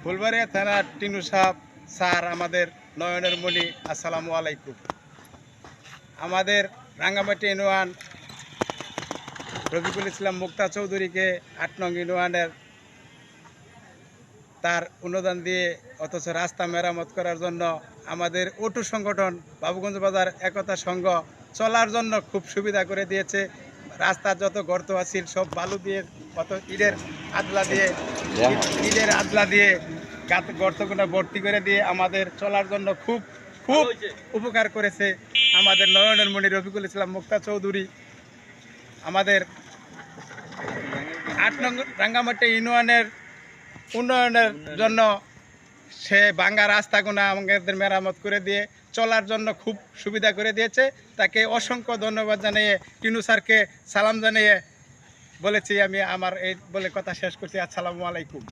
ফুলবাড়িয়া থানার টিনু সাহেব স্যার, আমাদের নয়নের মণি, আসসালামু আলাইকুম। আমাদের রাঙ্গামাটি ইউনিয়ন রফিকুল ইসলাম মুক্তা চৌধুরীকে ৮ নং ইউনিয়নের তার অনুদান দিয়ে অথচ রাস্তা মেরামত করার জন্য আমাদের অটো সংগঠন বাবুগঞ্জ বাজার একতা সংঘ চলার জন্য খুব সুবিধা করে দিয়েছে। রাস্তার যত গর্ত আছিল সব বালু দিয়ে, কত ইটের আদলা দিয়ে গর্তগুলো ভর্তি করে দিয়ে আমাদের চলার জন্য খুব খুব উপকার করেছে আমাদের নয়নের মণি রফিকুল ইসলাম মুক্তা চৌধুরী। আমাদের ৮ নং রাঙ্গামাটি ইউনিয়নের উন্নয়নের জন্য সে ভাঙ্গা রাস্তাগুলো আমাদের মেরামত করে দিয়ে চলার জন্য খুব সুবিধা করে দিয়েছে। তাকে অসংখ্য ধন্যবাদ জানিয়ে টিনু স্যারকে সালাম জানিয়ে বলেছি আমি আমার এই বলে কথা শেষ করছি। আসসালামু আলাইকুম।